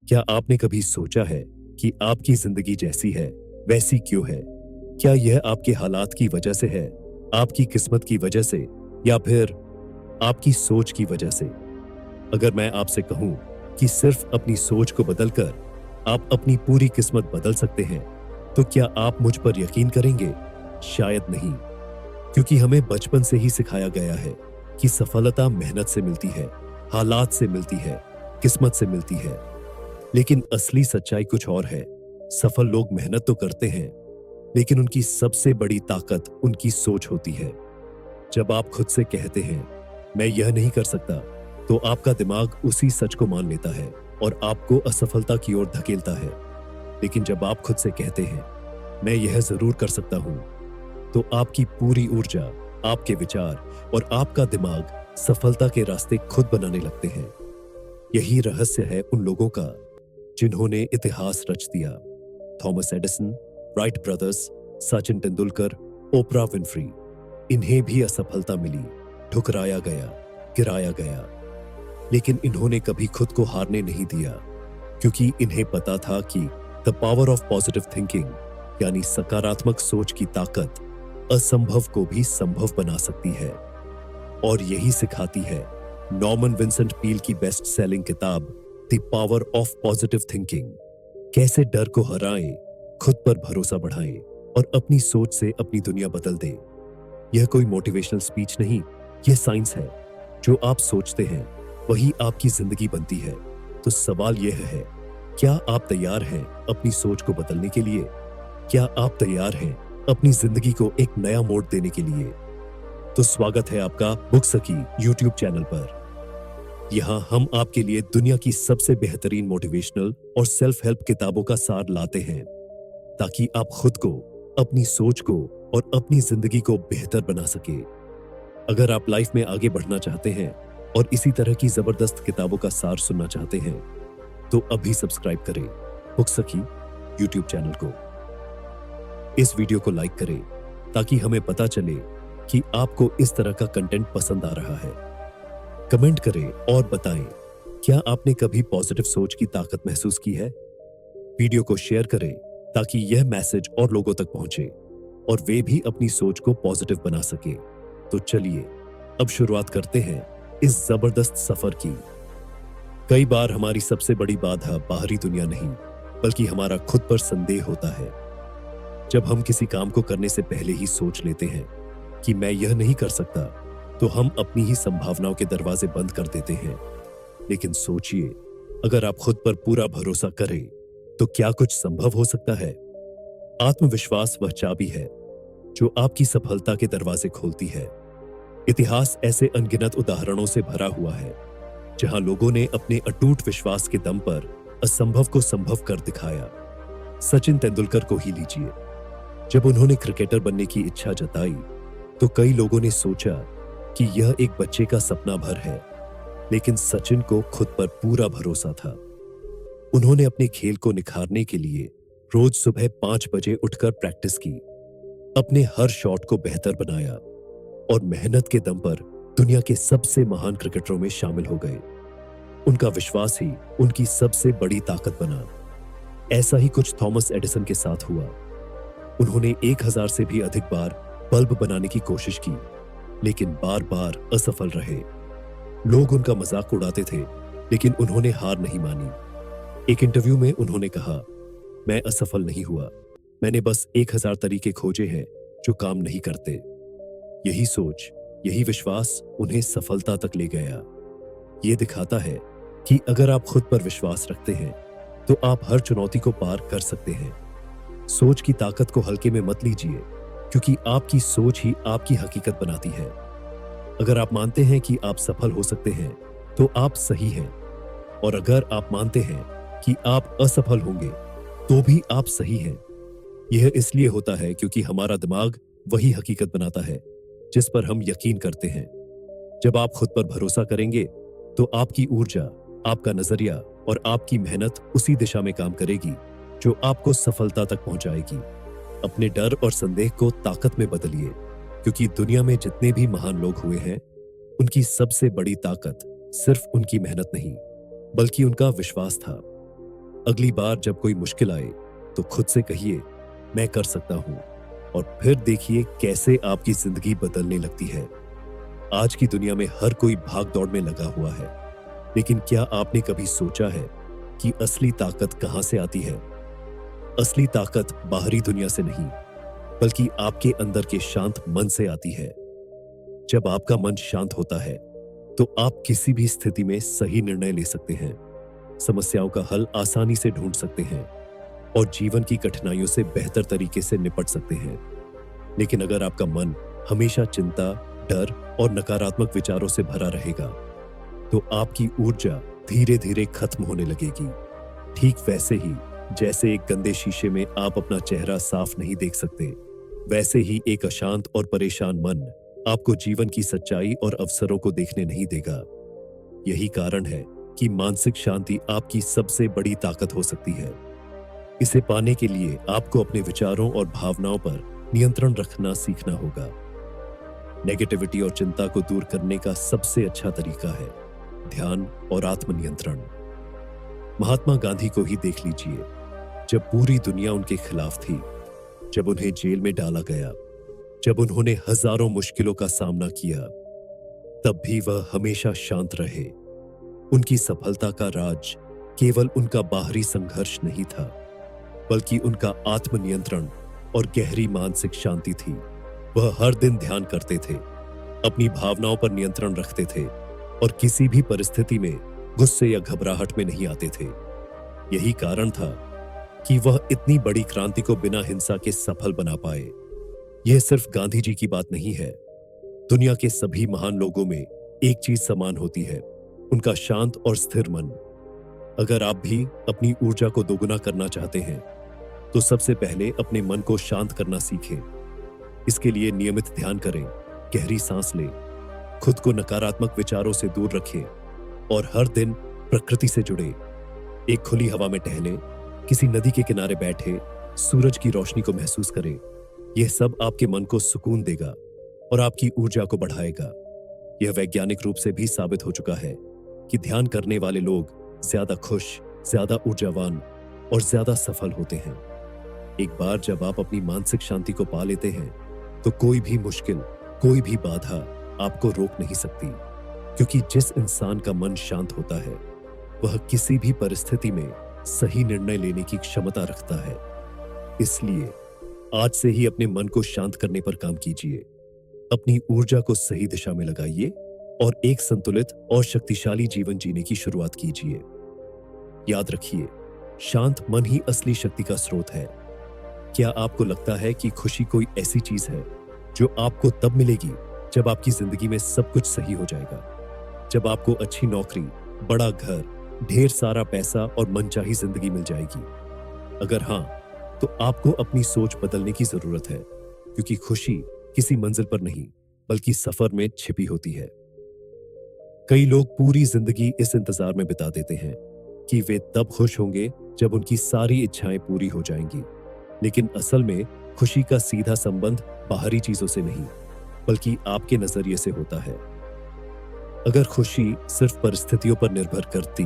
क्या आपने कभी सोचा है कि आपकी जिंदगी जैसी है वैसी क्यों है? क्या यह आपके हालात की वजह से है, आपकी किस्मत की वजह से, या फिर आपकी सोच की वजह से? अगर मैं आपसे कहूं कि सिर्फ अपनी सोच को बदलकर आप अपनी पूरी किस्मत बदल सकते हैं, तो क्या आप मुझ पर यकीन करेंगे? शायद नहीं, क्योंकि हमें बचपन से ही सिखाया गया है कि सफलता मेहनत से मिलती है, हालात से मिलती है, किस्मत से मिलती है। लेकिन असली सच्चाई कुछ और है। सफल लोग मेहनत तो करते हैं, लेकिन उनकी सबसे बड़ी ताकत उनकी सोच होती है। जब आप खुद से कहते हैं मैं यह नहीं कर सकता, तो आपका दिमाग उसी सच को मान लेता है और आपको असफलता की ओर धकेलता है। लेकिन जब आप खुद से कहते हैं मैं यह जरूर कर सकता हूं, तो आपकी पूरी ऊर्जा, आपके विचार और आपका दिमाग सफलता के रास्ते खुद बनाने लगते हैं। यही रहस्य है उन लोगों का जिन्होंने इतिहास रच दिया। Thomas Edison, Wright brothers, Sachin Tendulkar, ओपरा विनफ्री। इन्हें भी असफलता मिली, ठुकराया गया, गिराया गया, लेकिन इन्होंने कभी खुद को हारने नहीं दिया, क्योंकि इन्हें पता था कि the power of positive thinking, यानी सकारात्मक सोच की ताकत, असंभव को भी संभव बना सकती है। और यही सिखाती है नॉर्मन विंसेंट पील की बेस्ट सेलिंग किताब the power of positive thinking. कैसे डर को हराएं, खुद पर भरोसा बढ़ाएं और अपनी सोच से अपनी दुनिया बदल दें। यह कोई मोटिवेशनल स्पीच नहीं, यह साइंस है। जो आप सोचते हैं वही आपकी जिंदगी बनती है। तो सवाल यह है, क्या आप तैयार हैं अपनी सोच को बदलने के लिए? क्या आप तैयार हैं अपनी जिंदगी को एक नया मोड़ देने के लिए? तो स्वागत है आपका बुक सखी यूट्यूब चैनल पर। यहाँ हम आपके लिए दुनिया की सबसे बेहतरीन मोटिवेशनल और सेल्फ हेल्प किताबों का सार लाते हैं, ताकि आप खुद को, अपनी सोच को और अपनी जिंदगी को बेहतर बना सके। अगर आप लाइफ में आगे बढ़ना चाहते हैं और इसी तरह की जबरदस्त किताबों का सार सुनना चाहते हैं, तो अभी सब्सक्राइब करें बुक सखी यूट्यूब चैनल को। इस वीडियो को लाइक करें ताकि हमें पता चले कि आपको इस तरह का कंटेंट पसंद आ रहा है। कमेंट करें और बताएं, क्या आपने कभी पॉजिटिव सोच की ताकत महसूस की है? वीडियो को शेयर करें ताकि यह मैसेज और लोगों तक पहुंचे और वे भी अपनी सोच को पॉजिटिव बना सके। तो चलिए अब शुरुआत करते हैं इस जबरदस्त सफर की। कई बार हमारी सबसे बड़ी बाधा बाहरी दुनिया नहीं, बल्कि हमारा खुद पर संदेह होता है। जब हम किसी काम को करने से पहले ही सोच लेते हैं कि मैं यह नहीं कर सकता, तो हम अपनी ही संभावनाओं के दरवाजे बंद कर देते हैं। लेकिन सोचिए, अगर आप खुद पर पूरा भरोसा करें, तो क्या कुछ संभव हो सकता है? आत्मविश्वास वह चाबी है जो आपकी सफलता के दरवाजे खोलती है। इतिहास ऐसे अनगिनत उदाहरणों से भरा हुआ है, जहां लोगों ने अपने अटूट विश्वास के दम पर असंभव को संभव कर दिखाया। सचिन तेंदुलकर को ही लीजिए। जब उन्होंने क्रिकेटर बनने की इच्छा जताई, तो कई लोगों ने सोचा कि यह एक बच्चे का सपना भर है, लेकिन सचिन को खुद पर पूरा भरोसा था। उन्होंने अपने खेल को निखारने के लिए रोज सुबह 5 बजे उठकर प्रैक्टिस की, अपने हर शॉट को बेहतर बनाया और मेहनत के दम पर दुनिया के सबसे महान क्रिकेटरों में शामिल हो गए। उनका विश्वास ही उनकी सबसे बड़ी ताकत बना। ऐसा ही कुछ थॉमस एडिसन के साथ हुआ। उन्होंने 1000 से भी अधिक बार बल्ब बनाने की कोशिश की, लेकिन बार बार असफल रहे। लोग उनका मजाक उड़ाते थे, लेकिन उन्होंने हार नहीं मानी। एक इंटरव्यू में उन्होंने कहा, मैं असफल नहीं हुआ, मैंने बस 1000 तरीके खोजे हैं जो काम नहीं करते। यही सोच, यही विश्वास उन्हें सफलता तक ले गया। यह दिखाता है कि अगर आप खुद पर विश्वास रखते हैं, तो आप हर चुनौती को पार कर सकते हैं। सोच की ताकत को हल्के में मत लीजिए, क्योंकि आपकी सोच ही आपकी हकीकत बनाती है। अगर आप मानते हैं कि आप सफल हो सकते हैं, तो आप सही हैं, और अगर आप मानते हैं कि आप असफल होंगे, तो भी आप सही हैं। यह इसलिए होता है क्योंकि हमारा दिमाग वही हकीकत बनाता है जिस पर हम यकीन करते हैं। जब आप खुद पर भरोसा करेंगे, तो आपकी ऊर्जा, आपका नजरिया और आपकी मेहनत उसी दिशा में काम करेगी जो आपको सफलता तक पहुंचाएगी। अपने डर और संदेह को ताकत में बदलिए, क्योंकि दुनिया में जितने भी महान लोग हुए हैं, उनकी सबसे बड़ी ताकत सिर्फ उनकी मेहनत नहीं, बल्कि उनका विश्वास था। अगली बार जब कोई मुश्किल आए तो खुद से कहिए, मैं कर सकता हूं, और फिर देखिए कैसे आपकी जिंदगी बदलने लगती है। आज की दुनिया में हर कोई भाग दौड़ में लगा हुआ है, लेकिन क्या आपने कभी सोचा है कि असली ताकत कहां से आती है? असली ताकत बाहरी दुनिया से नहीं, बल्कि आपके अंदर के शांत मन से आती है। जब आपका मन शांत होता है तो आप किसी भी स्थिति में सही निर्णय ले सकते हैं, समस्याओं का हल आसानी से ढूंढ सकते हैं और जीवन की कठिनाइयों से बेहतर तरीके से निपट सकते हैं। लेकिन अगर आपका मन हमेशा चिंता, डर और नकारात्मक विचारों से भरा रहेगा तो आपकी ऊर्जा धीरे धीरे खत्म होने लगेगी। ठीक वैसे ही जैसे एक गंदे शीशे में आप अपना चेहरा साफ नहीं देख सकते, वैसे ही एक अशांत और परेशान मन आपको जीवन की सच्चाई और अवसरों को देखने नहीं देगा। यही कारण है कि मानसिक शांति आपकी सबसे बड़ी ताकत हो सकती है। इसे पाने के लिए आपको अपने विचारों और भावनाओं पर नियंत्रण रखना सीखना होगा। नेगेटिविटी और चिंता को दूर करने का सबसे अच्छा तरीका है ध्यान और आत्मनियंत्रण। महात्मा गांधी को ही देख लीजिए, जब पूरी दुनिया उनके खिलाफ थी, जब उन्हें जेल में डाला गया, जब उन्होंने हजारों मुश्किलों का सामना किया, तब भी वह हमेशा शांत रहे। उनकी सफलता का राज केवल उनका बाहरी संघर्ष नहीं था, बल्कि उनका आत्मनियंत्रण और गहरी मानसिक शांति थी। वह हर दिन ध्यान करते थे, अपनी भावनाओं पर नियंत्रण रखते थे और किसी भी परिस्थिति में गुस्से या घबराहट में नहीं आते थे। यही कारण था कि वह इतनी बड़ी क्रांति को बिना हिंसा के सफल बना पाए। यह सिर्फ गांधी जी की बात नहीं है। दुनिया के सभी महान लोगों में एक चीज समान होती है, उनका शांत और स्थिर मन। अगर आप भी अपनी ऊर्जा को दोगुना करना चाहते हैं तो सबसे पहले अपने मन को शांत करना सीखें। इसके लिए नियमित ध्यान करें, गहरी सांस लें, खुद को नकारात्मक विचारों से दूर रखें और हर दिन प्रकृति से जुड़े। एक खुली हवा में टहलें, किसी नदी के किनारे बैठे, सूरज की रोशनी को महसूस करें। यह सब आपके मन को सुकून देगा और आपकी ऊर्जा को बढ़ाएगा। यह वैज्ञानिक रूप से भी साबित हो चुका है कि ध्यान करने वाले लोग ज्यादा खुश, ज्यादा ऊर्जावान और ज्यादा सफल होते हैं। एक बार जब आप अपनी मानसिक शांति को पा लेते हैं तो कोई भी मुश्किल, कोई भी बाधा आपको रोक नहीं सकती, क्योंकि जिस इंसान का मन शांत होता है वह किसी भी परिस्थिति में सही निर्णय लेने की क्षमता रखता है। इसलिए आज से ही अपने मन को शांत करने पर काम कीजिए, अपनी ऊर्जा को सही दिशा में लगाइए और एक संतुलित और शक्तिशाली जीवन जीने की शुरुआत कीजिए। याद रखिए, शांत मन ही असली शक्ति का स्रोत है। क्या आपको लगता है कि खुशी कोई ऐसी चीज है जो आपको तब मिलेगी जब आपकी जिंदगी में सब कुछ सही हो जाएगा, जब आपको अच्छी नौकरी, बड़ा घर, ढेर सारा पैसा और मनचाही जिंदगी मिल जाएगी? अगर हां, तो आपको अपनी सोच बदलने की जरूरत है, क्योंकि खुशी किसी मंजिल पर नहीं बल्कि सफर में छिपी होती है। कई लोग पूरी जिंदगी इस इंतजार में बिता देते हैं कि वे तब खुश होंगे जब उनकी सारी इच्छाएं पूरी हो जाएंगी, लेकिन असल में खुशी का सीधा संबंध बाहरी चीजों से नहीं बल्कि आपके नजरिए से होता है। अगर खुशी सिर्फ परिस्थितियों पर निर्भर करती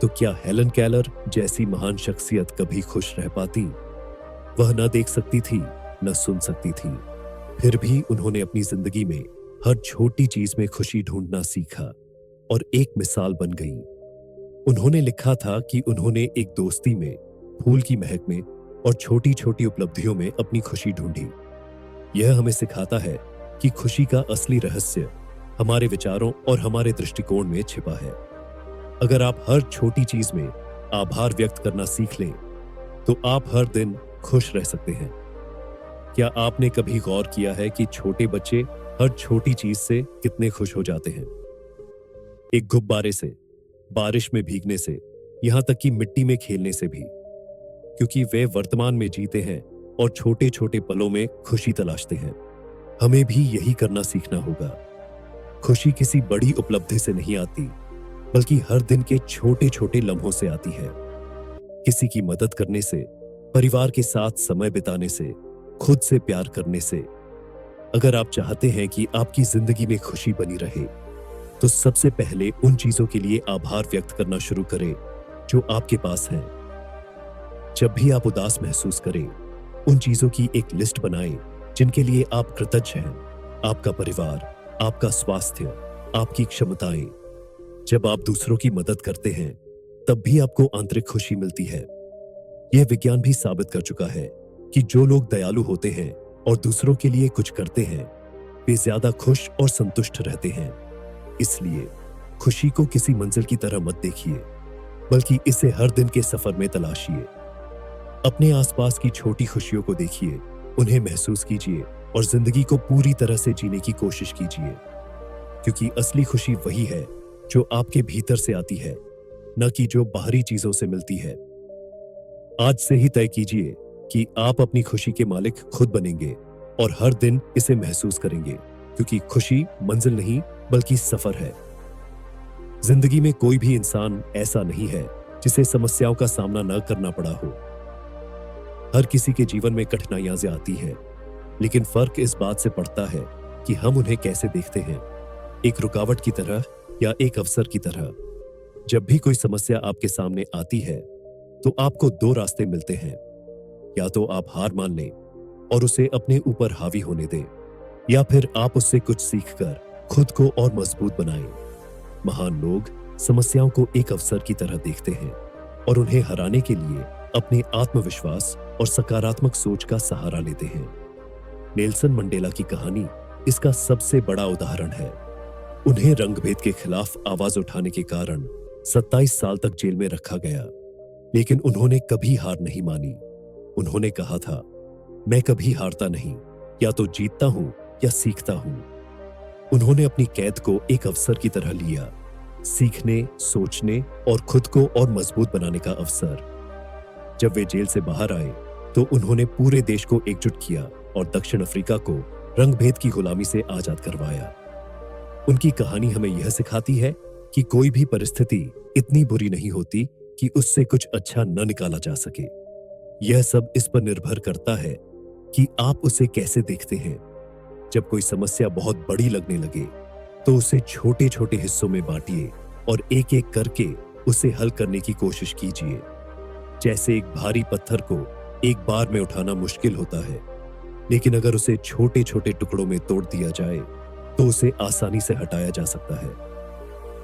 तो क्या हेलन केलर जैसी महान शख्सियत कभी खुश रह पाती? वह न देख सकती थी, न सुन सकती थी, फिर भी उन्होंने अपनी जिंदगी में हर छोटी चीज में खुशी ढूंढना सीखा और एक मिसाल बन गई। उन्होंने लिखा था कि उन्होंने एक दोस्ती में, फूल की महक में और छोटी छोटी उपलब्धियों में अपनी खुशी ढूंढी। यह हमें सिखाता है कि खुशी का असली रहस्य हमारे विचारों और हमारे दृष्टिकोण में छिपा है। अगर आप हर छोटी चीज में आभार व्यक्त करना सीख लें तो आप हर दिन खुश रह सकते हैं। क्या आपने कभी गौर किया है कि छोटे बच्चे हर छोटी चीज से कितने खुश हो जाते हैं? एक गुब्बारे से, बारिश में भीगने से, यहां तक कि मिट्टी में खेलने से भी, क्योंकि वे वर्तमान में जीते हैं और छोटे छोटे पलों में खुशी तलाशते हैं। हमें भी यही करना सीखना होगा। खुशी किसी बड़ी उपलब्धि से नहीं आती बल्कि हर दिन के छोटे छोटे लम्हों से आती है। किसी की मदद करने से, परिवार के साथ समय बिताने से, खुद से प्यार करने से। अगर आप चाहते हैं कि आपकी जिंदगी में खुशी बनी रहे तो सबसे पहले उन चीजों के लिए आभार व्यक्त करना शुरू करें जो आपके पास हैं। जब भी आप उदास महसूस करें, उन चीजों की एक लिस्ट बनाएं जिनके लिए आप कृतज्ञ हैं। आपका परिवार, आपका स्वास्थ्य, आपकी क्षमताएं। जब आप दूसरों की मदद करते हैं, तब भी आपको आंतरिक खुशी मिलती है। यह विज्ञान भी साबित कर चुका है कि जो लोग दयालु होते हैं और दूसरों के लिए कुछ करते हैं, वे ज्यादा खुश और संतुष्ट रहते हैं। इसलिए खुशी को किसी मंजिल की तरह मत देखिए, बल्कि इसे हर दिन के सफर में तलाशिए। अपने आसपास की छोटी खुशियों को देखिए, उन्हें महसूस कीजिए और जिंदगी को पूरी तरह से जीने की कोशिश कीजिए, क्योंकि असली खुशी वही है जो आपके भीतर से आती है, न कि जो बाहरी चीजों से मिलती है। आज से ही तय कीजिए कि आप अपनी खुशी के मालिक खुद बनेंगे और हर दिन इसे महसूस करेंगे, क्योंकि खुशी मंजिल नहीं बल्कि सफर है। जिंदगी में कोई भी इंसान ऐसा नहीं है जिसे समस्याओं का सामना न करना पड़ा हो। हर किसी के जीवन में कठिनाइयां आती हैं, लेकिन फर्क इस बात से पड़ता है कि हम उन्हें कैसे देखते हैं, एक रुकावट की तरह या एक अवसर की तरह। जब भी कोई समस्या आपके सामने आती है, तो आपको दो रास्ते मिलते हैं। या तो आप हार मान लें और उसे अपने ऊपर हावी होने दें, या फिर आप उससे कुछ सीखकर खुद को और मजबूत बनाएं। महान लोग समस्याओं को एक अवसर की तरह देखते हैं और उन्हें हराने के लिए अपने आत्मविश्वास और सकारात्मक सोच का सहारा लेते हैं। नेल्सन मंडेला की कहानी इसका सबसे बड़ा उदाहरण है। उन्हें रंगभेद के खिलाफ आवाज उठाने के कारण 27 साल तक जेल में रखा गया, लेकिन उन्होंने कभी हार नहीं मानी। उन्होंने कहा था, मैं कभी हारता नहीं, या तो जीतता हूं या सीखता हूं। उन्होंने अपनी कैद को एक अवसर की तरह लिया, सीखने, सोचने और खुद को और मजबूत बनाने का अवसर। जब वे जेल से बाहर आए, तो उन्होंने पूरे देश को एकजुट किया और दक्षिण अफ्रीका को रंगभेद की गुलामी से आजाद करवाया। उनकी कहानी हमें यह सिखाती है कि कोई भी परिस्थिति इतनी बुरी नहीं होती कि उससे कुछ अच्छा न निकाला जा सके। यह सब इस पर निर्भर करता है कि आप उसे कैसे देखते हैं। जब कोई समस्या बहुत बड़ी लगने लगे, तो उसे छोटे छोटे हिस्सों में बांटिए और एक एक करके उसे हल करने की कोशिश कीजिए। जैसे एक भारी पत्थर को एक बार में उठाना मुश्किल होता है, लेकिन अगर उसे छोटे छोटे टुकड़ों में तोड़ दिया जाए, तो उसे आसानी से हटाया जा सकता है।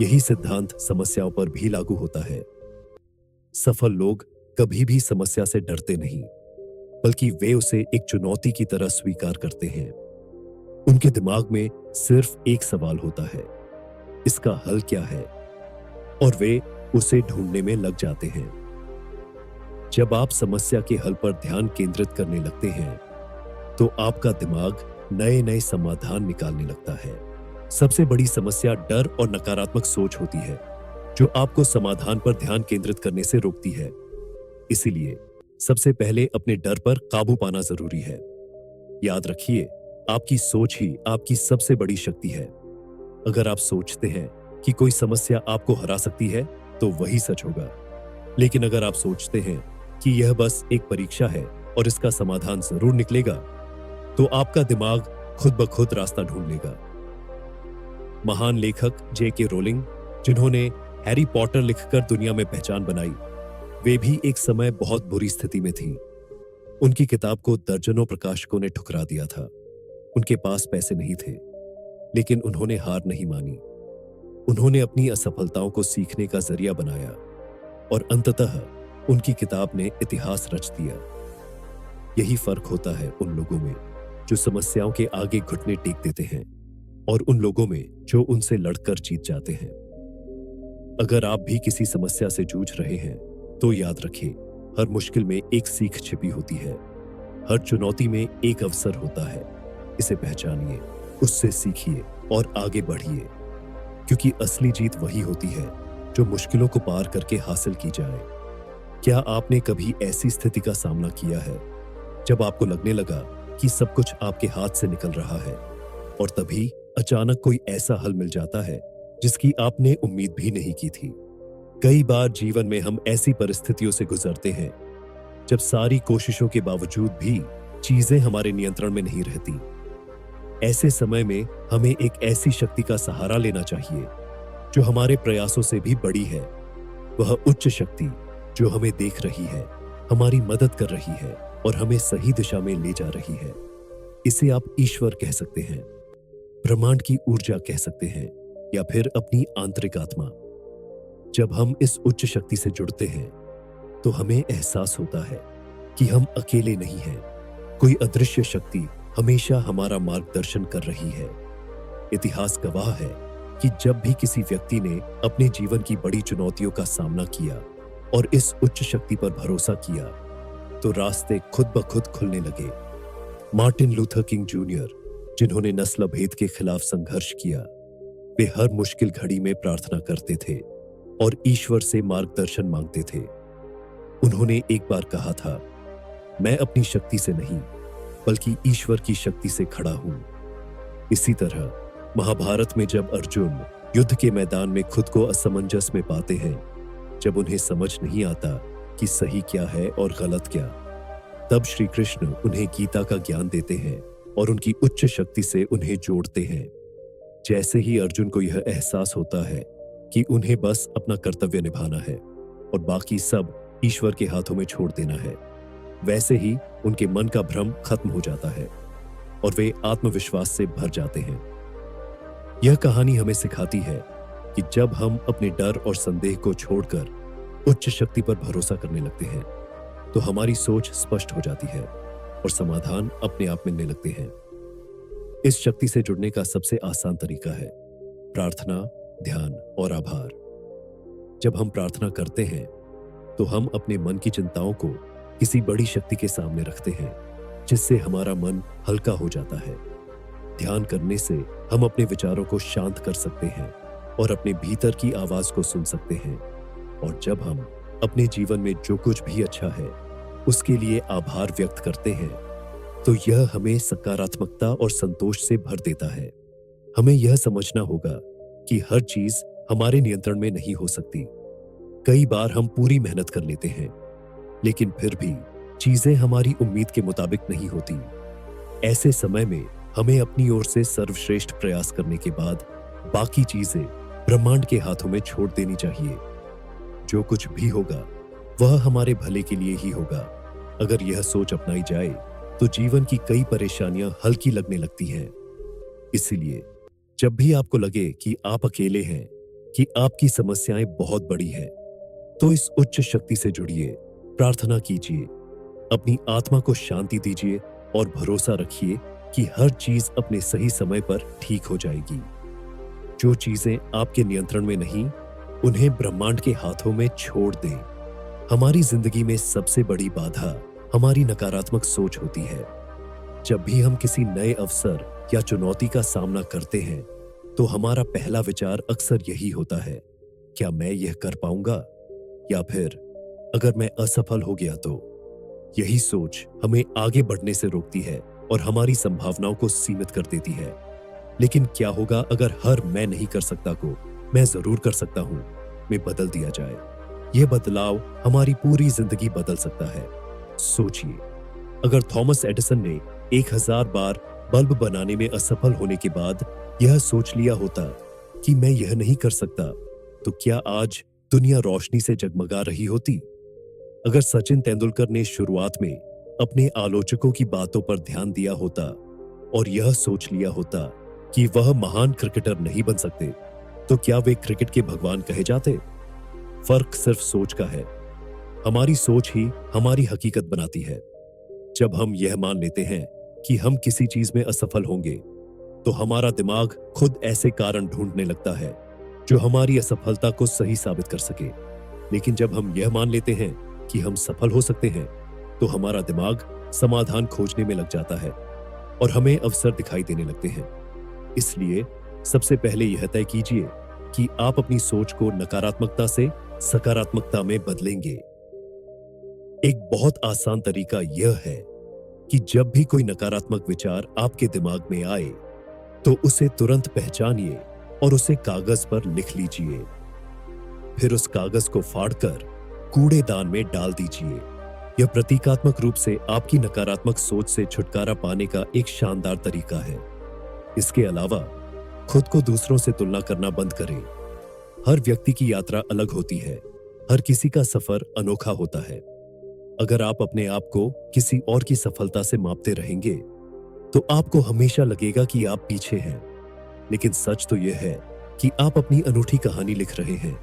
यही सिद्धांत समस्याओं पर भी लागू होता है। सफल लोग कभी भी समस्या से डरते नहीं, बल्कि वे उसे एक चुनौती की तरह स्वीकार करते हैं। उनके दिमाग में सिर्फ एक सवाल होता है, इसका हल क्या है, और वे उसे ढूंढने में लग जाते हैं। जब आप समस्या के हल पर ध्यान केंद्रित करने लगते हैं, तो आपका दिमाग नए नए समाधान निकालने लगता है। सबसे बड़ी समस्या डर और नकारात्मक सोच होती है, जो आपको समाधान पर ध्यान केंद्रित करने से रोकती है। इसीलिए सबसे पहले अपने डर पर काबू पाना जरूरी है। याद रखिए, आपकी सोच ही आपकी सबसे बड़ी शक्ति है। अगर आप सोचते हैं कि कोई समस्या आपको हरा सकती है, तो वही सच होगा। लेकिन अगर आप सोचते हैं कि यह बस एक परीक्षा है और इसका समाधान जरूर निकलेगा, तो आपका दिमाग खुद ब खुद रास्ता ढूंढ लेगा। महान लेखक J.K. रोलिंग, जिन्होंने हैरी पॉटर लिखकर दुनिया में पहचान बनाई, वे भी एक समय बहुत बुरी स्थिति में थी। उनकी किताब को दर्जनों प्रकाशकों ने ठुकरा दिया था। उनके पास पैसे नहीं थे, लेकिन उन्होंने हार नहीं मानी। उन्होंने अपनी असफलताओं को सीखने का जरिया बनाया और अंततः उनकी किताब ने इतिहास रच दिया। यही फर्क होता है उन लोगों में जो समस्याओं के आगे घुटने टेक देते हैं और उन लोगों में जो उनसे लड़कर जीत जाते हैं। अगर आप भी किसी समस्या से जूझ रहे हैं, तो याद रखें, हर मुश्किल में एक सीख छिपी होती है। हर चुनौती में एक अवसर होता है। इसे पहचानिए, उससे सीखिए और आगे बढ़िए, क्योंकि असली जीत वही होती है जो मुश्किलों को पार करके हासिल की जाए। क्या आपने कभी ऐसी स्थिति का सामना किया है जब आपको लगने लगा कि सब कुछ आपके हाथ से निकल रहा है, और तभी अचानक कोई ऐसा हल मिल जाता है जिसकी आपने उम्मीद भी नहीं की थी? कई बार जीवन में हम ऐसी परिस्थितियों से गुजरते हैं जब सारी कोशिशों के बावजूद भी चीजें हमारे नियंत्रण में नहीं रहती। ऐसे समय में हमें एक ऐसी शक्ति का सहारा लेना चाहिए जो हमारे प्रयासों से भी बड़ी है। वह उच्च शक्ति जो हमें देख रही है, हमारी मदद कर रही है और हमें सही दिशा में ले जा रही है। इसे आप ईश्वर कह सकते हैं, ब्रह्मांड की ऊर्जा कह सकते हैं, या फिर अपनी आंतरिक आत्मा। जब हम इस उच्च शक्ति से जुड़ते हैं तो हमें एहसास होता है कि हम अकेले नहीं हैं। कोई अदृश्य शक्ति हमेशा हमारा मार्गदर्शन कर रही है। इतिहास गवाह है कि जब भी किसी व्यक्ति ने अपने जीवन की बड़ी चुनौतियों का सामना किया और इस उच्च शक्ति पर भरोसा किया तो रास्ते खुद ब खुद खुलने लगे। मार्टिन लूथर किंग जूनियर, जिन्होंने नस्ल भेद के खिलाफ संघर्ष किया, वे हर मुश्किल घड़ी में प्रार्थना करते थे और ईश्वर से मार्गदर्शन मांगते थे। उन्होंने एक बार कहा था, मैं अपनी शक्ति से नहीं बल्कि ईश्वर की शक्ति से खड़ा हूं। इसी तरह महाभारत में जब अर्जुन युद्ध के मैदान में खुद को असमंजस में पाते हैं, जब उन्हें समझ नहीं आता कि सही क्या है और गलत क्या, तब श्री कृष्ण उन्हें गीता का ज्ञान देते हैं और उनकी उच्च शक्ति से उन्हें जोड़ते हैं। जैसे ही अर्जुन को यह एहसास होता है कि उन्हें बस अपना कर्तव्य निभाना है और बाकी सब ईश्वर के हाथों में छोड़ देना है, वैसे ही उनके मन का भ्रम खत्म हो जाता है और वे आत्मविश्वास से भर जाते हैं। यह कहानी हमें सिखाती है कि जब हम अपने डर और संदेह को छोड़कर उच्च शक्ति पर भरोसा करने लगते हैं तो हमारी सोच स्पष्ट हो जाती है और समाधान अपने आप मिलने लगते हैं। इस शक्ति से जुड़ने का सबसे आसान तरीका है प्रार्थना, ध्यान और आभार। जब हम प्रार्थना करते हैं तो हम अपने मन की चिंताओं को किसी बड़ी शक्ति के सामने रखते हैं, जिससे हमारा मन हल्का हो जाता है। ध्यान करने से हम अपने विचारों को शांत कर सकते हैं और अपने भीतर की आवाज को सुन सकते हैं। और जब हम अपने जीवन में जो कुछ भी अच्छा है उसके लिए आभार व्यक्त करते हैं तो यह हमें सकारात्मकता और संतोष से भर देता है। हमें यह समझना होगा कि हर चीज हमारे नियंत्रण में नहीं हो सकती। कई बार हम पूरी मेहनत कर लेते हैं लेकिन फिर भी चीजें हमारी उम्मीद के मुताबिक नहीं होती। ऐसे समय में हमें अपनी ओर से सर्वश्रेष्ठ प्रयास करने के बाद बाकी चीजें ब्रह्मांड के हाथों में छोड़ देनी चाहिए। जो कुछ भी होगा वह हमारे भले के लिए ही होगा। अगर यह सोच अपनाई जाए तो जीवन की कई परेशानियां हल्की लगने लगती हैं। इसलिए जब भी आपको लगे कि आप अकेले हैं, कि आपकी समस्याएं बहुत बड़ी हैं, तो इस उच्च शक्ति से जुड़िए, प्रार्थना कीजिए, अपनी आत्मा को शांति दीजिए और भरोसा रखिए कि हर चीज अपने सही समय पर ठीक हो जाएगी। जो चीजें आपके नियंत्रण में नहीं, उन्हें ब्रह्मांड के हाथों में छोड़ दें। हमारी जिंदगी में सबसे बड़ी बाधा हमारी नकारात्मक सोच होती है। जब भी हम किसी नए अवसर या चुनौती का सामना करते हैं तो हमारा पहला विचार अक्सर यही होता है, क्या मैं यह कर पाऊंगा, या फिर अगर मैं असफल हो गया तो। यही सोच हमें आगे बढ़ने से रोकती है और हमारी संभावनाओं को सीमित कर देती है। लेकिन क्या होगा अगर हर मैं नहीं कर सकता को मैं जरूर कर सकता हूं में बदल दिया जाए। यह बदलाव हमारी पूरी जिंदगी बदल सकता है। सोचिए, अगर थॉमस एडिसन ने 1000 बार बल्ब बनाने में असफल होने के बाद यह सोच लिया होता कि मैं यह नहीं कर सकता, तो क्या आज दुनिया रोशनी से जगमगा रही होती? अगर सचिन तेंदुलकर ने शुरुआत में अपने आलोचकों की बातों पर ध्यान दिया होता और यह सोच लिया होता कि वह महान क्रिकेटर नहीं बन सकते, तो क्या वे क्रिकेट के भगवान कहे जाते? फर्क सिर्फ सोच का है। हमारी सोच ही हमारी हकीकत बनाती है। जब हम यह मान लेते हैं कि हम किसी चीज में असफल होंगे, तो हमारा दिमाग खुद ऐसे कारण ढूंढने लगता है जो हमारी असफलता को सही साबित कर सके। लेकिन जब हम यह मान लेते हैं कि हम सफल हो सकते हैं, तो हमारा दिमाग समाधान खोजने में लग जाता है और हमें अवसर दिखाई देने लगते हैं। इसलिए सबसे पहले यह तय कीजिए कि आप अपनी सोच को नकारात्मकता से सकारात्मकता में बदलेंगे। एक बहुत आसान तरीका यह है कि जब भी कोई नकारात्मक विचार आपके दिमाग में आए तो उसे तुरंत पहचानिए और उसे कागज पर लिख लीजिए। फिर उस कागज को फाड़कर कूड़ेदान में डाल दीजिए। यह प्रतीकात्मक रूप से आपकी नकारात्मक सोच से छुटकारा पाने का एक शानदार तरीका है। इसके अलावा खुद को दूसरों से तुलना करना बंद करें। हर व्यक्ति की यात्रा अलग होती है, हर किसी का सफर अनोखा होता है। अगर आप अपने आप को किसी और की सफलता से मापते रहेंगे तो आपको हमेशा लगेगा कि आप पीछे हैं। लेकिन सच तो यह है कि आप अपनी अनूठी कहानी लिख रहे हैं।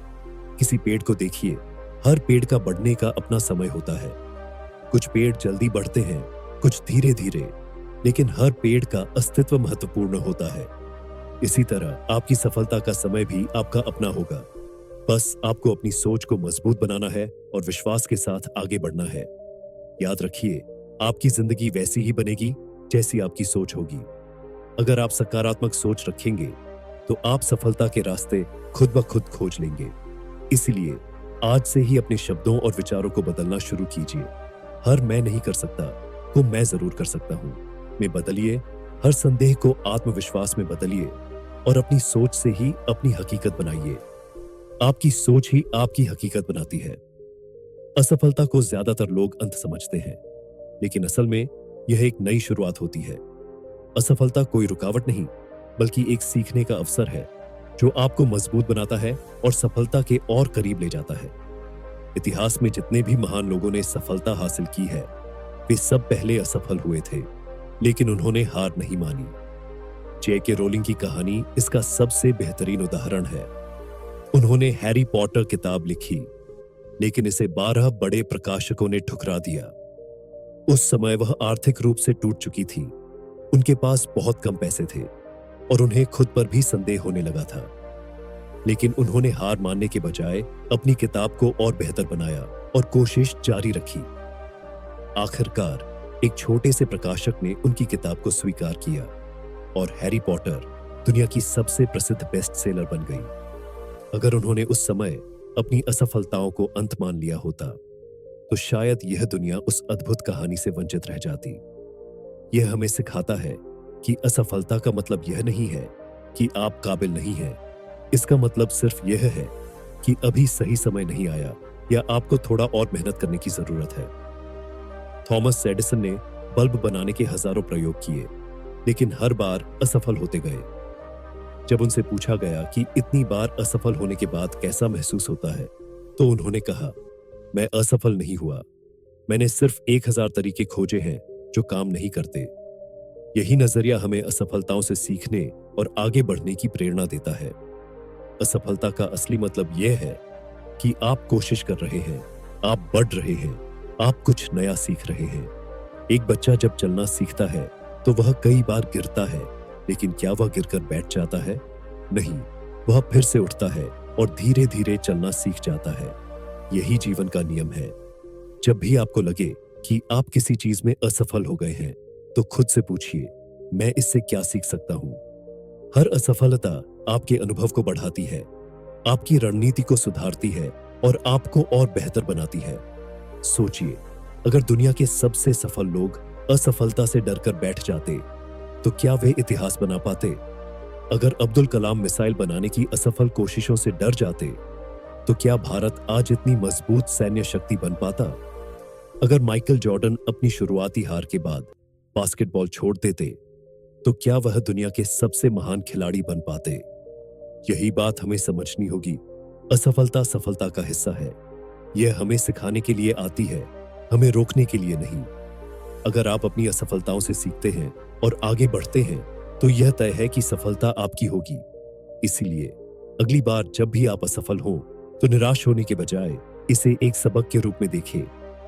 किसी पेड़ को देखिए, हर पेड़ का बढ़ने का अपना समय होता है। कुछ पेड़ जल्दी बढ़ते हैं, कुछ धीरे धीरे, लेकिन हर पेड़ का अस्तित्व महत्वपूर्ण होता है। इसी तरह आपकी सफलता का समय भी आपका अपना होगा। बस आपको अपनी सोच को मजबूत बनाना है और विश्वास के साथ आगे बढ़ना है। याद रखिए, आपकी जिंदगी वैसी ही बनेगी जैसी आपकी सोच होगी। अगर आप सकारात्मक सोच रखेंगे तो आप सफलता के रास्ते खुद ब खुद खोज लेंगे। इसलिए आज से ही अपने शब्दों और विचारों को बदलना शुरू कीजिए। हर मैं नहीं कर सकता को मैं जरूर कर सकता हूं में बदलिए। हर संदेह को आत्मविश्वास में बदलिए और अपनी सोच से ही अपनी हकीकत बनाइए। आपकी सोच ही आपकी हकीकत बनाती है। असफलता को ज्यादातर लोग अंत समझते हैं, लेकिन असल में यह एक नई शुरुआत होती है। असफलता कोई रुकावट नहीं, बल्कि एक सीखने का अवसर है जो आपको मजबूत बनाता है और सफलता के और करीब ले जाता है। इतिहास में जितने भी महान लोगों ने सफलता हासिल की है, वे सब पहले असफल हुए थे, लेकिन उन्होंने हार नहीं मानी। J.K. रोलिंग की कहानी इसका सबसे बेहतरीन उदाहरण है। उन्होंने हैरी पॉटर किताब लिखी, लेकिन इसे 12 बड़े प्रकाशकों ने ठुकरा दिया। उस समय वह आर्थिक रूप से टूट चुकी थी, उनके पास बहुत कम पैसे थे और उन्हें खुद पर भी संदेह होने लगा था। लेकिन उन्होंने हार मानने के बजाय अपनी किताब को और बेहतर बनाया और कोशिश जारी रखी। आखिरकार एक छोटे से प्रकाशक ने उनकी किताब को स्वीकार किया और हैरी पॉटर दुनिया की सबसे प्रसिद्ध बेस्ट सेलर बन गई। अगर उन्होंने उस समय अपनी असफलताओं को अंत मान लिया होता तो शायद यह दुनिया उस अद्भुत कहानी से वंचित रह जाती। यह हमें सिखाता है कि असफलता का मतलब यह नहीं है कि आप काबिल नहीं हैं। इसका मतलब सिर्फ यह है कि अभी सही समय नहीं आया या आपको थोड़ा और मेहनत करने की जरूरत है। थॉमस एडिसन ने बल्ब बनाने के हजारों प्रयोग किए, लेकिन हर बार असफल होते गए। जब उनसे पूछा गया कि इतनी बार असफल होने के बाद कैसा महसूस होता है, तो उन्होंने कहा, मैं असफल नहीं हुआ, मैंने सिर्फ 1000 तरीके खोजे हैं जो काम नहीं करते। यही नजरिया हमें असफलताओं से सीखने और आगे बढ़ने की प्रेरणा देता है। असफलता का असली मतलब यह है कि आप कोशिश कर रहे हैं, आप बढ़ रहे हैं, आप कुछ नया सीख रहे हैं। एक बच्चा जब चलना सीखता है तो वह कई बार गिरता है, लेकिन क्या वह गिरकर बैठ जाता है? नहीं, वह फिर से उठता है और धीरे धीरे चलना सीख जाता है। यही जीवन का नियम है। जब भी आपको लगे कि आप किसी चीज में असफल हो गए हैं, तो खुद से पूछिए, मैं इससे क्या सीख सकता हूं? हर असफलता आपके अनुभव को बढ़ाती है, आपकी रणनीति को सुधारती है और आपको और बेहतर बनाती है। सोचिए, अगर दुनिया के सबसे सफल लोग असफलता से डरकर बैठ जाते, तो क्या वे इतिहास बना पाते? अगर अब्दुल कलाम मिसाइल बनाने की असफल कोशिशों से डर जाते, तो क्या भारत आज इतनी मजबूत सैन्य शक्ति बन पाता? अगर माइकल जॉर्डन अपनी शुरुआती हार के बाद बास्केटबॉल छोड़ देते, तो क्या वह दुनिया के सबसे महान खिलाड़ी बन पाते? यही बात हमें समझनी होगी। असफलता सफलता का हिस्सा है। यह हमें सिखाने के लिए आती है, हमें रोकने के लिए नहीं। अगर आप अपनी असफलताओं से सीखते हैं और आगे बढ़ते हैं, तो यह तय है कि सफलता आपकी होगी। इसीलिए अगली बार जब भी आप असफल हों, तो निराश होने के बजाय इसे एक सबक के रूप में देखें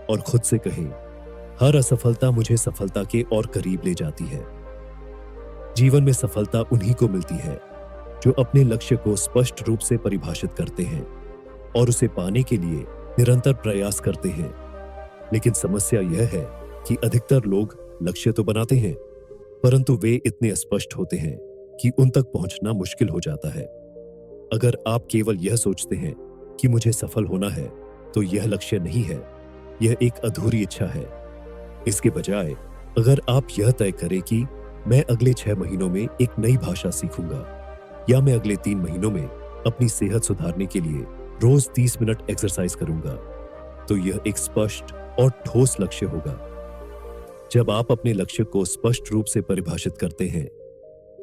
और खुद से कहें, हर असफलता मुझे सफलता के और करीब ले जाती है। जीवन में सफलता उन्हीं को मिलती है जो अपने लक्ष्य को स्पष्ट रूप से परिभाषित करते हैं और उसे पाने के लिए निरंतर प्रयास करते हैं। लेकिन समस्या यह है कि अधिकतर लोग लक्ष्य तो बनाते हैं, परंतु वे इतने अस्पष्ट होते हैं कि उन तक पहुंचना मुश्किल हो जाता है। अगर आप केवल यह सोचते हैं कि मुझे सफल होना है, तो यह लक्ष्य नहीं है, यह एक अधूरी इच्छा है। इसके बजाय अगर आप यह तय करें कि मैं अगले 6 महीनों में एक नई भाषा सीखूंगा, या मैं अगले 3 महीनों में अपनी सेहत सुधारने के लिए रोज 30 मिनट एक्सरसाइज करूंगा, तो यह एक स्पष्ट और ठोस लक्ष्य होगा। जब आप अपने लक्ष्य को स्पष्ट रूप से परिभाषित करते हैं,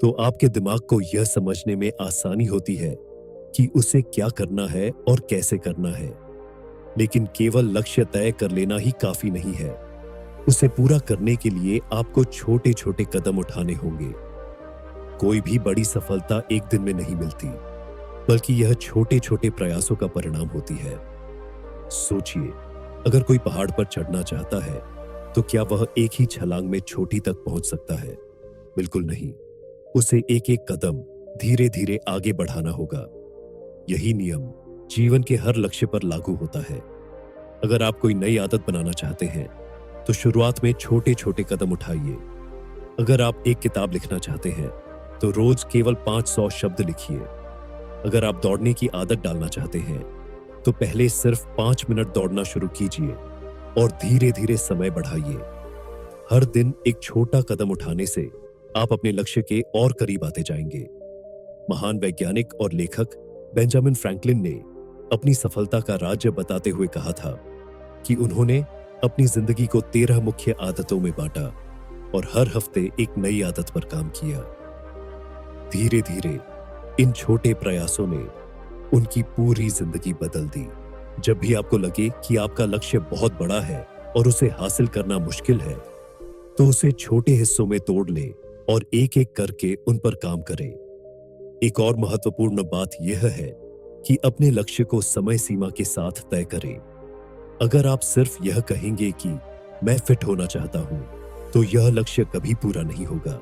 तो आपके दिमाग को यह समझने में आसानी होती है कि उसे क्या करना है और कैसे करना है। लेकिन केवल लक्ष्य तय कर लेना ही काफी नहीं है। उसे पूरा करने के लिए आपको छोटे छोटे कदम उठाने होंगे। कोई भी बड़ी सफलता एक दिन में नहीं मिलती, बल्कि यह छोटे छोटे प्रयासों का परिणाम होती है। सोचिए, अगर कोई पहाड़ पर चढ़ना चाहता है तो क्या वह एक ही छलांग में चोटी तक पहुंच सकता है? बिल्कुल नहीं। उसे एक एक कदम धीरे धीरे आगे बढ़ाना होगा। यही नियम जीवन के हर लक्ष्य पर लागू होता है। अगर आप कोई नई आदत बनाना चाहते हैं तो शुरुआत में छोटे छोटे कदम उठाइए। अगर आप एक किताब लिखना चाहते हैं तो रोज केवल 500 शब्द लिखिए। अगर आप दौड़ने की आदत डालना चाहते हैं तो पहले सिर्फ 5 मिनट दौड़ना शुरू कीजिए और धीरे धीरे समय बढ़ाइए। हर दिन एक छोटा कदम उठाने से आप अपने लक्ष्य के और करीब आते जाएंगे। महान वैज्ञानिक और लेखक बेंजामिन फ्रैंकलिन ने अपनी सफलता का राज बताते हुए कहा था कि उन्होंने अपनी जिंदगी को 13 मुख्य आदतों में बांटा और हर हफ्ते एक नई आदत पर काम किया। धीरे धीरे इन छोटे प्रयासों ने उनकी पूरी जिंदगी बदल दी। जब भी आपको लगे कि आपका लक्ष्य बहुत बड़ा है और उसे हासिल करना मुश्किल है, तो उसे छोटे हिस्सों में तोड़ ले और एक एक करके उन पर काम करें। एक और महत्वपूर्ण बात यह है कि अपने लक्ष्य को समय सीमा के साथ तय करें। अगर आप सिर्फ यह कहेंगे कि मैं फिट होना चाहता हूं, तो यह लक्ष्य कभी पूरा नहीं होगा।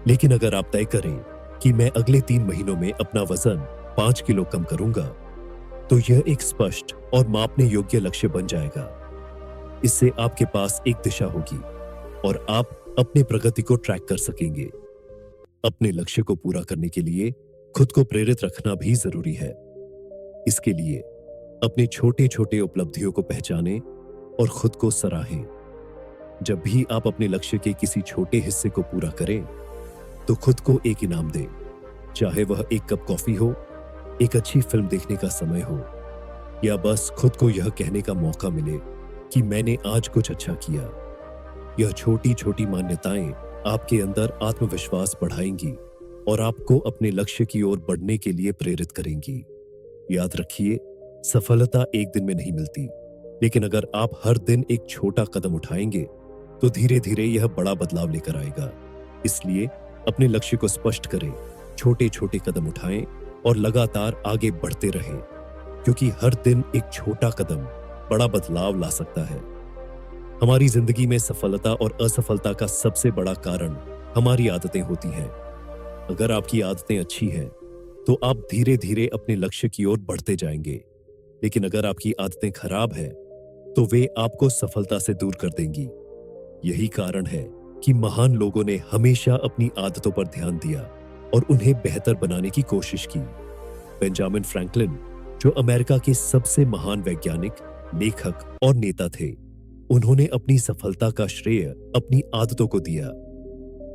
लेकिन अगर आप तय करें कि मैं अगले 3 महीनों में अपना वजन 5 किलो कम करूंगा, तो यह एक स्पष्ट और मापने योग्य लक्ष्य बन जाएगा। इससे आपके पास एक दिशा होगी और आप अपने प्रगति को ट्रैक कर सकेंगे। अपने लक्ष्य को पूरा करने के लिए खुद को प्रेरित रखना भी जरूरी है। इसके लिए अपने छोटे छोटे उपलब्धियों को पहचानें और खुद को सराहें। जब भी आप अपने लक्ष्य के किसी छोटे हिस्से को पूरा करें, तो खुद को एक इनाम दें। चाहे वह एक कप कॉफी हो, एक अच्छी फिल्म देखने का समय हो, या बस खुद को यह कहने का मौका मिले कि मैंने आज कुछ अच्छा किया। यह छोटी छोटी मान्यताएं आपके अंदर आत्मविश्वास बढ़ाएंगी और आपको अपने लक्ष्य की ओर बढ़ने के लिए प्रेरित करेंगी। याद रखिए, सफलता एक दिन में नहीं मिलती, लेकिन अगर आप हर दिन एक छोटा कदम उठाएंगे तो धीरे धीरे यह बड़ा बदलाव लेकर आएगा। इसलिए अपने लक्ष्य को स्पष्ट करें, छोटे छोटे कदम उठाएं और लगातार आगे बढ़ते रहें, क्योंकि हर दिन एक छोटा कदम बड़ा बदलाव ला सकता है। हमारी जिंदगी में सफलता और असफलता का सबसे बड़ा कारण हमारी आदतें होती हैं। अगर आपकी आदतें अच्छी हैं, तो आप धीरे धीरे अपने लक्ष्य की ओर बढ़ते जाएंगे। लेकिन अगर आपकी आदतें खराब हैं, तो वे आपको सफलता से दूर कर देंगी। यही कारण है कि महान लोगों ने हमेशा अपनी आदतों पर ध्यान दिया और उन्हें बेहतर बनाने की कोशिश की। बेंजामिन फ्रैंकलिन, जो अमेरिका के सबसे महान वैज्ञानिक, लेखक और नेता थे, उन्होंने अपनी सफलता का श्रेय अपनी आदतों को दिया।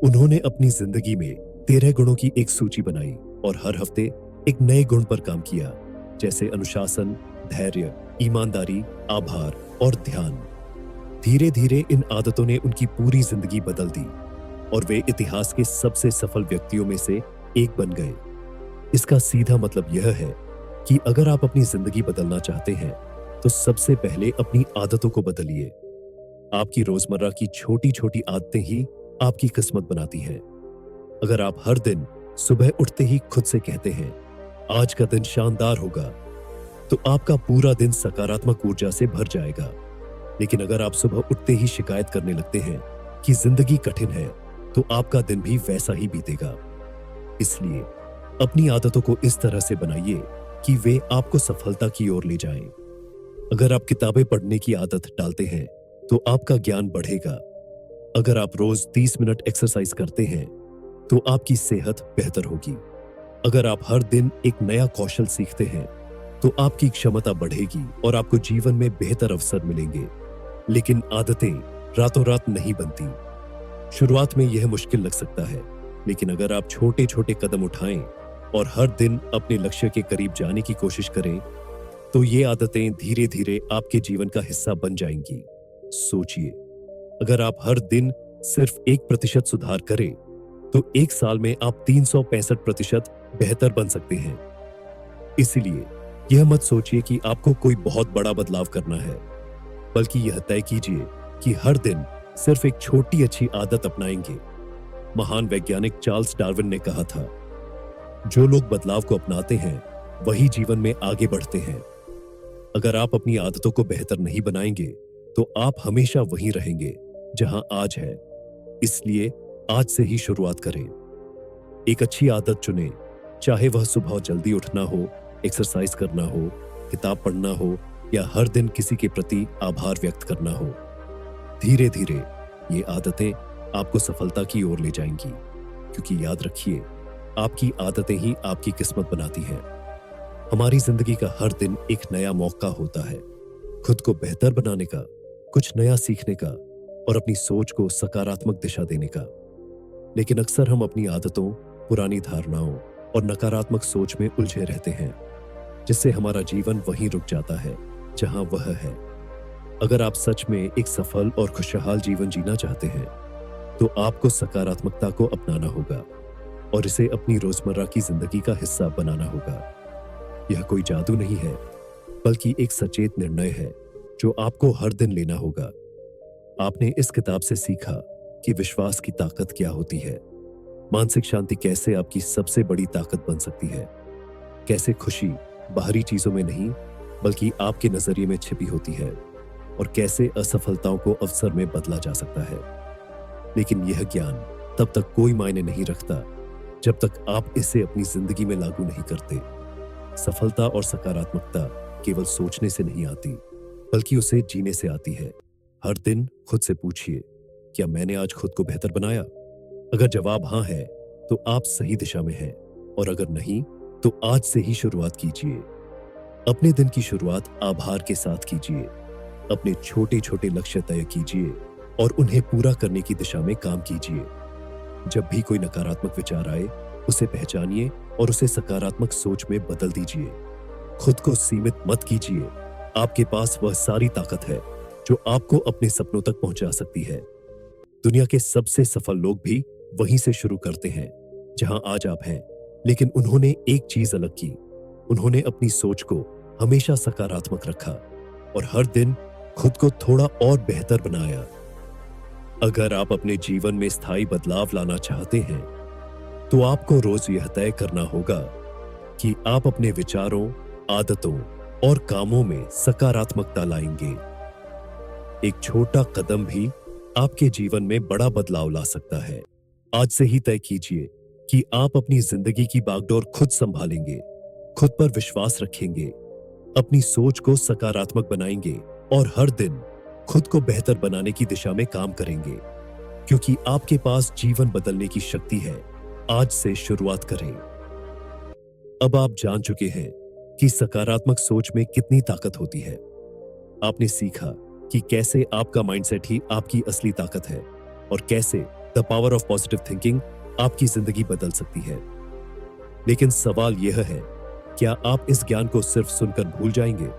उन्होंने अपनी जिंदगी में 13 गुणों की एक सूची बनाई और हर हफ्ते एक नए गुण पर काम किया, जैसे अनुशासन, धैर्य, ईमानदारी, आभार और ध्यान। धीरे धीरे इन आदतों ने उनकी पूरी जिंदगी बदल दी और वे इतिहास के सबसे सफल व्यक्तियों में से एक बन गए। इसका सीधा मतलब यह है कि अगर आप अपनी जिंदगी बदलना चाहते हैं, तो सबसे पहले अपनी आदतों को बदलिए। आपकी रोजमर्रा की छोटी छोटी आदतें ही आपकी किस्मत बनाती हैं। अगर आप हर दिन सुबह उठते ही खुद से कहते हैं, आज का दिन शानदार होगा, तो आपका पूरा दिन सकारात्मक ऊर्जा से भर जाएगा। लेकिन अगर आप सुबह उठते ही शिकायत करने लगते हैं कि जिंदगी कठिन है, तो आपका दिन भी वैसा ही बीतेगा। इसलिए अपनी आदतों को इस तरह से बनाइए कि वे आपको सफलता की ओर ले जाएं। अगर आप किताबें पढ़ने की आदत डालते हैं, तो आपका ज्ञान बढ़ेगा। अगर आप रोज 30 मिनट एक्सरसाइज करते हैं, तो आपकी सेहत बेहतर होगी। अगर आप हर दिन एक नया कौशल सीखते हैं, तो आपकी क्षमता बढ़ेगी और आपको जीवन में बेहतर अवसर मिलेंगे। लेकिन आदतें रातों रात नहीं बनती। शुरुआत में यह मुश्किल लग सकता है, लेकिन अगर आप छोटे छोटे कदम उठाएं और हर दिन अपने लक्ष्य के करीब जाने की कोशिश करें, तो ये आदतें धीरे धीरे आपके जीवन का हिस्सा बन जाएंगी। सोचिए, अगर आप हर दिन सिर्फ 1% सुधार करें, तो एक साल में आप 365% बेहतर बन सकते हैं। इसलिए यह मत सोचिए कि आपको कोई बहुत बड़ा बदलाव करना है, बल्कि यह तय कीजिए कि हर दिन सिर्फ एक छोटी अच्छी आदत अपनाएंगे। महान वैज्ञानिक चार्ल्स डार्विन ने कहा था, जो लोग बदलाव को अपनाते हैं वही जीवन में आगे बढ़ते हैं। अगर आप अपनी आदतों को बेहतर नहीं बनाएंगे तो आप हमेशा वहीं रहेंगे जहां आज है। इसलिए आज से ही शुरुआत करें। एक अच्छी आदत चुनें, चाहे वह सुबह जल्दी उठना हो, एक्सरसाइज करना हो, किताब पढ़ना हो या हर दिन किसी के प्रति आभार व्यक्त करना हो। धीरे धीरे ये आदतें आपको सफलता की ओर ले जाएंगी, क्योंकि याद रखिए, आपकी आदतें ही आपकी किस्मत बनाती हैं। हमारी जिंदगी का हर दिन एक नया मौका होता है, खुद को बेहतर बनाने का, कुछ नया सीखने का और अपनी सोच को सकारात्मक दिशा देने का। लेकिन अक्सर हम अपनी आदतों, पुरानी धारणाओं और नकारात्मक सोच में उलझे रहते हैं, जिससे हमारा जीवन वहीं रुक जाता है जहां वह है। अगर आप सच में एक सफल और खुशहाल जीवन जीना चाहते हैं तो आपको सकारात्मकता को अपनाना होगा और इसे अपनी रोजमर्रा की जिंदगी का हिस्सा बनाना होगा। यह कोई जादू नहीं है, बल्कि एक सचेत निर्णय है जो आपको हर दिन लेना होगा। आपने इस किताब से सीखा कि विश्वास की ताकत क्या होती है, मानसिक शांति कैसे आपकी सबसे बड़ी ताकत बन सकती है, कैसे खुशी बाहरी चीजों में नहीं बल्कि आपके नजरिए में छिपी होती है और कैसे असफलताओं को अवसर में बदला जा सकता है। लेकिन यह ज्ञान तब तक कोई मायने नहीं रखता जब तक आप इसे अपनी जिंदगी में लागू नहीं करते। सफलता और सकारात्मकता केवल सोचने से नहीं आती, बल्कि उसे जीने से आती है। हर दिन खुद से पूछिए, क्या मैंने आज खुद को बेहतर बनाया? अगर जवाब हाँ है तो आप सही दिशा में हैं, और अगर नहीं तो आज से ही शुरुआत कीजिए। अपने दिन की शुरुआत आभार के साथ कीजिए। अपने छोटे छोटे लक्ष्य तय कीजिए और उन्हें पूरा करने की दिशा में काम कीजिए। जब भी कोई नकारात्मक विचार आए, उसे पहचानिए और उसे सकारात्मक सोच में बदल दीजिए। खुद को सीमित मत कीजिए। आपके पास वह सारी ताकत है जो आपको अपने सपनों तक पहुंचा सकती है। दुनिया के सबसे सफल लोग भी वहीं से शुरू करते हैं जहां आज आप हैं, लेकिन उन्होंने एक चीज अलग की। उन्होंने अपनी सोच को हमेशा सकारात्मक रखा और हर दिन खुद को थोड़ा और बेहतर बनाया। अगर आप अपने जीवन में स्थायी बदलाव लाना चाहते हैं तो आपको रोज यह तय करना होगा कि आप अपने विचारों, आदतों और कामों में सकारात्मकता लाएंगे। एक छोटा कदम भी आपके जीवन में बड़ा बदलाव ला सकता है। आज से ही तय कीजिए कि आप अपनी जिंदगी की बागडोर खुद संभालेंगे, खुद पर विश्वास रखेंगे, अपनी सोच को सकारात्मक बनाएंगे और हर दिन खुद को बेहतर बनाने की दिशा में काम करेंगे, क्योंकि आपके पास जीवन बदलने की शक्ति है। आज से शुरुआत करें। अब आप जान चुके हैं कि सकारात्मक सोच में कितनी ताकत होती है। आपने सीखा कि कैसे आपका माइंडसेट ही आपकी असली ताकत है और कैसे the power of positive thinking आपकी जिंदगी बदल सकती है। लेकिन सवाल यह है, क्या आप इस ज्ञान को सिर्फ सुनकर भूल जाएंगे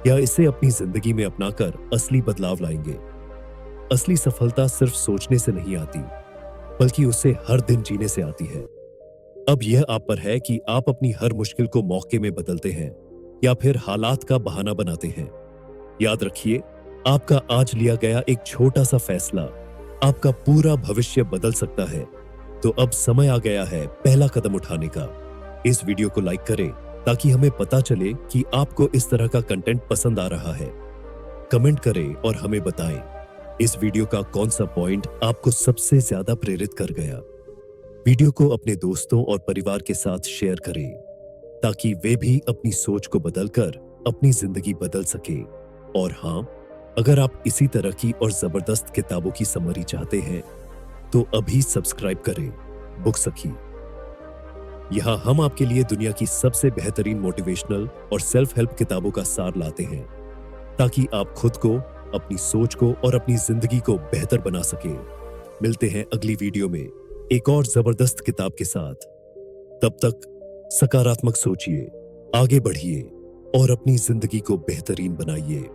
या इसे अपनी जिंदगी में अपनाकर असली बदलाव लाएंगे? असली सफलता सिर्फ सोचने से नहीं आती, बल्कि उसे हर दिन जीने से आती है। अब यह आप पर है कि आप अपनी हर मुश्किल को मौके में बदलते हैं या फिर हालात का बहाना बनाते हैं। याद रखिए, आपका आज लिया गया एक छोटा सा फैसला आपका पूरा भविष्य बदल सकता है। तो अब समय आ गया है पहला कदम उठाने का। इस वीडियो को लाइक करें ताकि हमें पता चले कि आपको इस तरह का कंटेंट पसंद आ रहा है। कमेंट करें और हमें बताएं इस वीडियो का कौन सा पॉइंट आपको सबसे ज्यादा प्रेरित कर गया। वीडियो को अपने दोस्तों और परिवार के साथ शेयर करें ताकि वे भी अपनी सोच को बदलकर अपनी जिंदगी बदल सके। और हाँ, अगर आप इसी तरह की और जबरदस्त किताबों की समरी चाहते हैं तो अभी सब्सक्राइब करें बुक सखी। यहाँ हम आपके लिए दुनिया की सबसे बेहतरीन मोटिवेशनल और सेल्फ हेल्प किताबों का सार लाते हैं ताकि आप खुद को, अपनी सोच को और अपनी जिंदगी को बेहतर बना सके। मिलते हैं अगली वीडियो में एक और जबरदस्त किताब के साथ। तब तक सकारात्मक सोचिए, आगे बढ़िए और अपनी जिंदगी को बेहतरीन बनाइए।